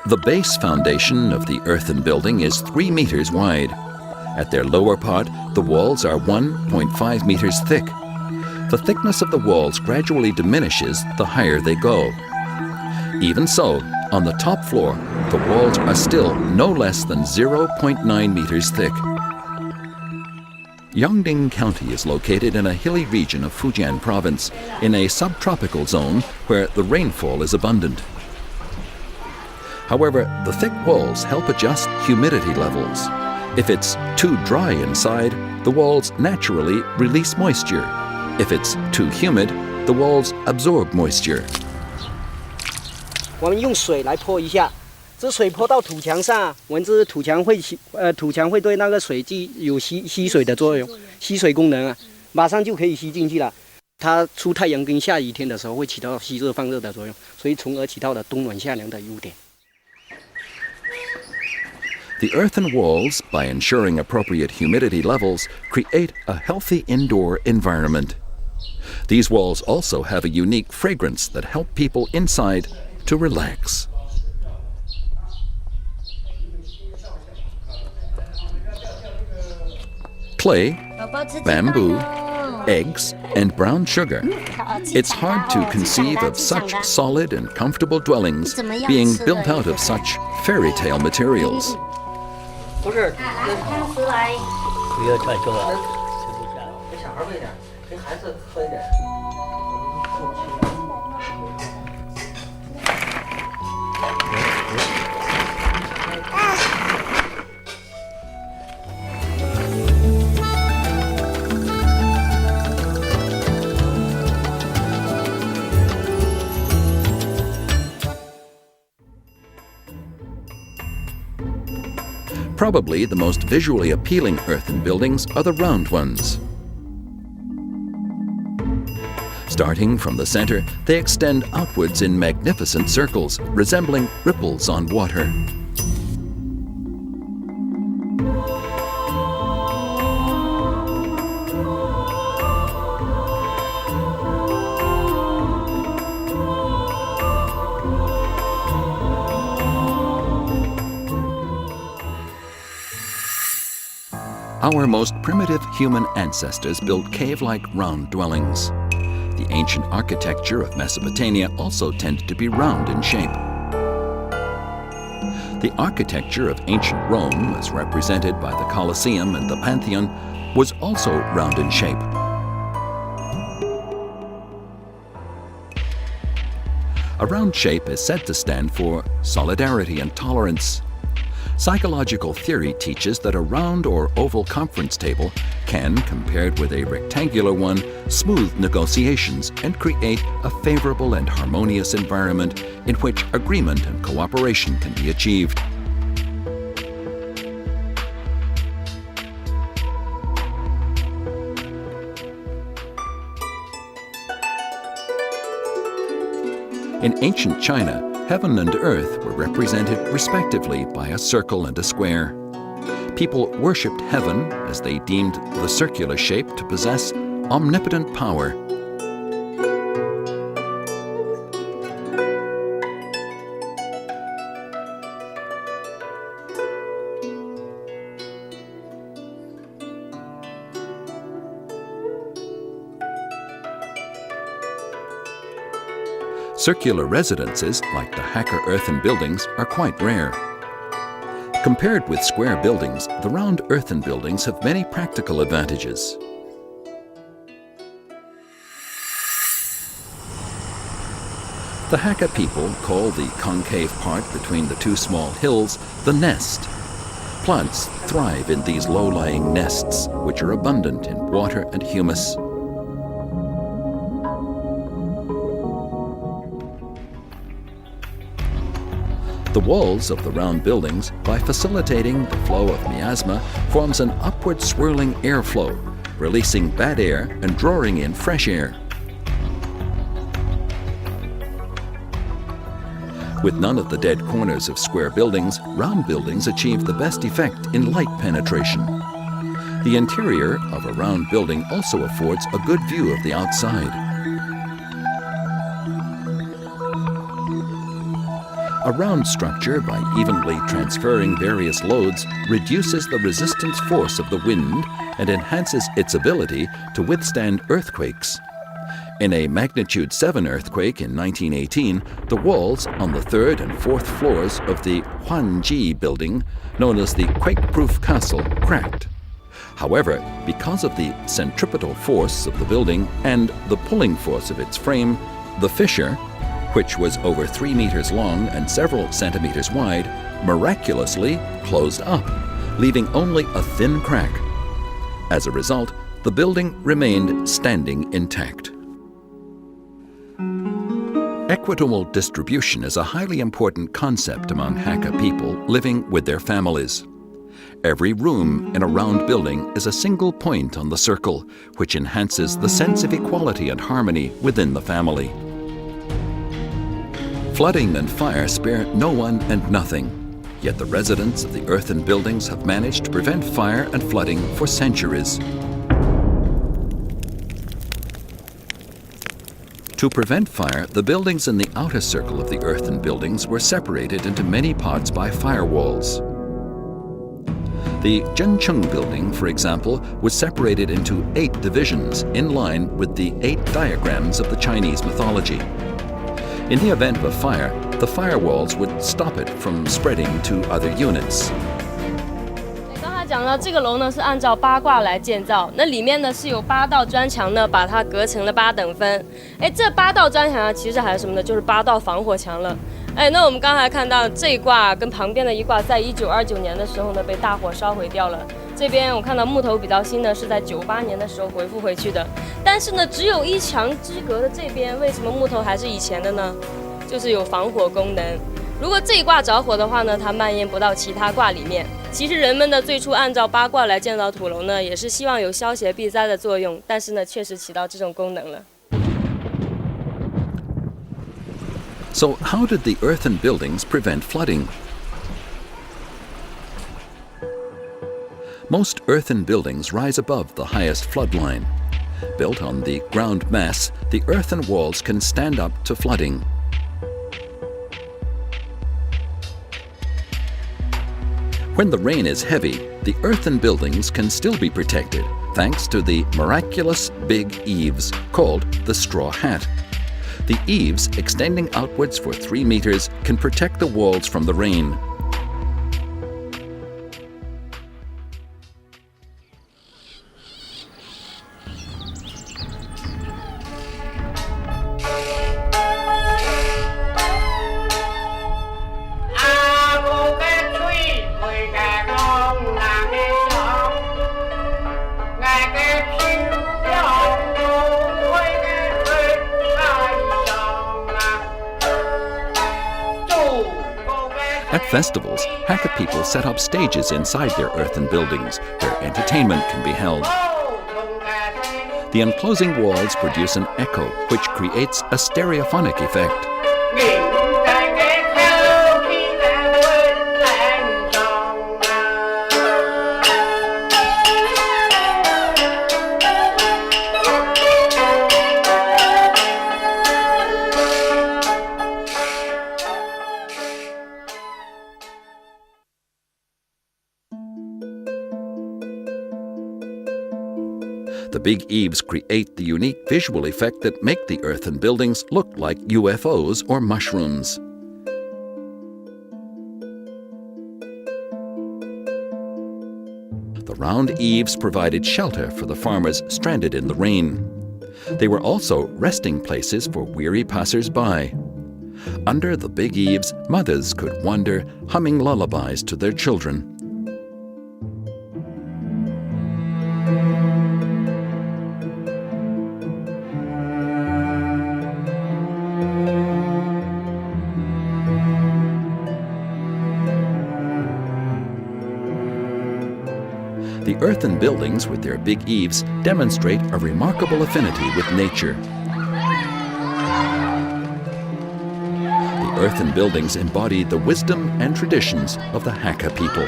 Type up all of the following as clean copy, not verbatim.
The base foundation of the earthen building is 3 meters wide. At their lower part, the walls are 1.5 meters thick. The thickness of the walls gradually diminishes the higher they go. Even so, on the top floor, the walls are still no less than 0.9 meters thick. Yongding County is located in a hilly region of Fujian Province, in a subtropical zone where the rainfall is abundant. However, the thick walls help adjust humidity levels. If it's too dry inside, the walls naturally release moisture. If it's too humid, the walls absorb moisture. 我们用水来泼一下，这水泼到土墙上，我们这土墙会对那个水剂有吸水的作用，吸水功能啊，马上就可以吸进去了。它出太阳跟下雨天的时候会起到吸热放热的作用，所以从而起到了冬暖夏凉的优点。 The earthen walls, by ensuring appropriate humidity levels, create a healthy indoor environment. These walls also have a unique fragrance that help people inside to relax. Clay, bamboo, eggs, and brown sugar. It's hard to conceive of such solid and comfortable dwellings being built out of such fairy tale materials. 不是，不要太重了，给小孩喂点，给孩子喝一点。 Probably the most visually appealing earthen buildings are the round ones. Starting from the center, they extend outwards in magnificent circles, resembling ripples on water. Our most primitive human ancestors built cave-like round dwellings. The ancient architecture of Mesopotamia also tended to be round in shape. The architecture of ancient Rome, as represented by the Colosseum and the Pantheon, was also round in shape. A round shape is said to stand for solidarity and tolerance. Psychological theory teaches that a round or oval conference table can, compared with a rectangular one, smooth negotiations and create a favorable and harmonious environment in which agreement and cooperation can be achieved. In ancient China, heaven and earth were represented respectively by a circle and a square. People worshipped heaven as they deemed the circular shape to possess omnipotent power. Circular residences, like the Hakka earthen buildings, are quite rare. Compared with square buildings, the round earthen buildings have many practical advantages. The Hakka people call the concave part between the two small hills the nest. Plants thrive in these low-lying nests, which are abundant in water and humus. The walls of the round buildings, by facilitating the flow of miasma, forms an upward swirling airflow, releasing bad air and drawing in fresh air. With none of the dead corners of square buildings, round buildings achieve the best effect in light penetration. The interior of a round building also affords a good view of the outside. A round structure, by evenly transferring various loads, reduces the resistance force of the wind and enhances its ability to withstand earthquakes. In a magnitude 7 earthquake in 1918, the walls on the third and fourth floors of the Huanji building, known as the quake-proof castle, cracked. However, because of the centripetal force of the building and the pulling force of its frame, the fissure, which was over 3 meters long and several centimeters wide, miraculously closed up, leaving only a thin crack. As a result, the building remained standing intact. Equitable distribution is a highly important concept among Hakka people living with their families. Every room in a round building is a single point on the circle, which enhances the sense of equality and harmony within the family. Flooding and fire spare no one and nothing, yet the residents of the earthen buildings have managed to prevent fire and flooding for centuries. To prevent fire, the buildings in the outer circle of the earthen buildings were separated into many parts by firewalls. The Zhencheng building, for example, was separated into 8 divisions in line with the 8 diagrams of the Chinese mythology. In the event of a fire, the firewalls would stop it from spreading to other units. 刚才讲到这个楼呢是按照8卦来建造，那里面呢是有8道砖墙呢，把它隔成了8等分。这8道砖墙其实还是什么呢？就是8道防火墙了。那我们刚才看到这一卦跟旁边的一卦，在1929年的时候呢被大火烧毁掉了。这边我看到木头比较新的是在98年的时候恢复回去的，但是呢，只有1墙之隔的这边，为什么木头还是以前的呢？就是有防火功能。如果这一卦着火的话呢，它蔓延不到其他卦里面。其实人们的最初按照8卦来建造土楼呢，也是希望有消邪避灾的作用，但是呢，确实起到这种功能了。So how did the earthen buildings prevent flooding? Most earthen buildings rise above the highest flood line. Built on the ground mass, the earthen walls can stand up to flooding. When the rain is heavy, the earthen buildings can still be protected thanks to the miraculous big eaves called the straw hat. The eaves, extending outwards for 3 meters, can protect the walls from the rain. At festivals, Hakka people set up stages inside their earthen buildings where entertainment can be held. The enclosing walls produce an echo which creates a stereophonic effect. The big eaves create the unique visual effect that make the earthen buildings look like UFOs or mushrooms. The round eaves provided shelter for the farmers stranded in the rain. They were also resting places for weary passers-by. Under the big eaves, mothers could wander, humming lullabies to their children. The earthen buildings with their big eaves demonstrate a remarkable affinity with nature. The earthen buildings embody the wisdom and traditions of the Hakka people.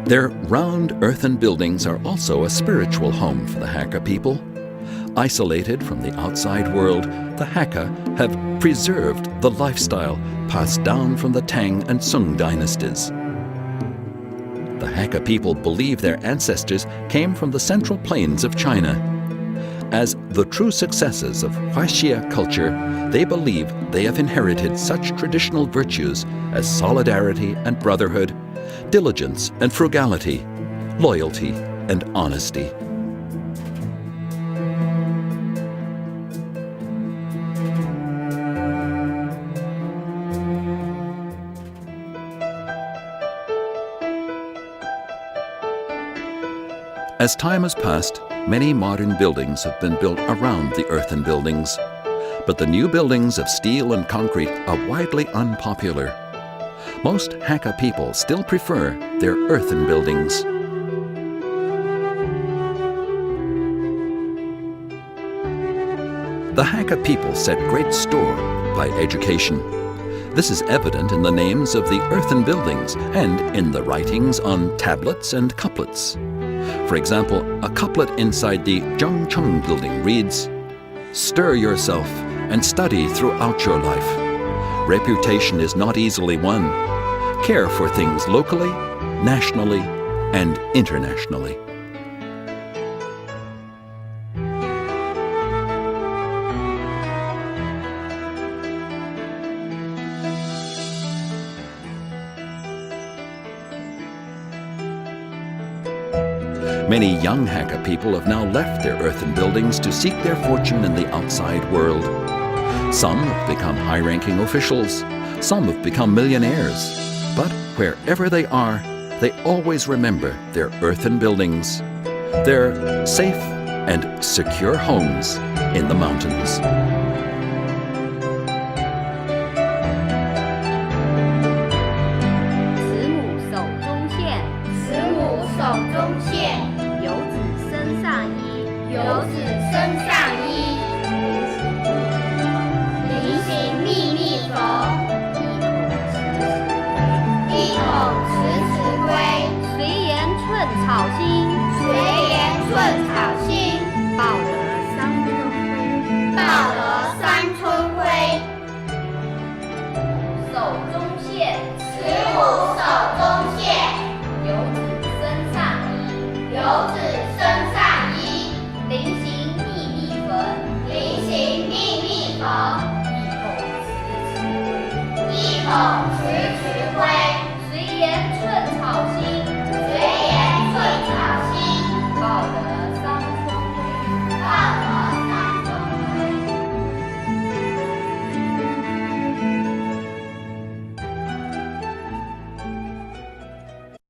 Their round earthen buildings are also a spiritual home for the Hakka people. Isolated from the outside world, the Hakka have preserved the lifestyle passed down from the Tang and Sung dynasties. The Hakka people believe their ancestors came from the central plains of China. As the true successors of Huaxia culture, they believe they have inherited such traditional virtues as solidarity and brotherhood, diligence and frugality, loyalty and honesty. As time has passed, many modern buildings have been built around the earthen buildings. But the new buildings of steel and concrete are widely unpopular. Most Hakka people still prefer their earthen buildings. The Hakka people set great store by education. This is evident in the names of the earthen buildings and in the writings on tablets and couplets. For example, a couplet inside the Zhengcheng building reads, "Stir yourself and study throughout your life. Reputation is not easily won. Care for things locally, nationally, and internationally." Many young Hakka people have now left their earthen buildings to seek their fortune in the outside world. Some have become high-ranking officials, some have become millionaires. But wherever they are, they always remember their earthen buildings, their safe and secure homes in the mountains. 慈母手中线，慈母手中线，游子身上衣，游子身上衣，临行密密缝，一口迟迟归，随言寸草心，随言寸草心，报得三春晖，报得三春晖。手中线，慈母手中线，游子身上衣，游子身上衣，临行密密缝，临行密密缝，一口迟迟归，一口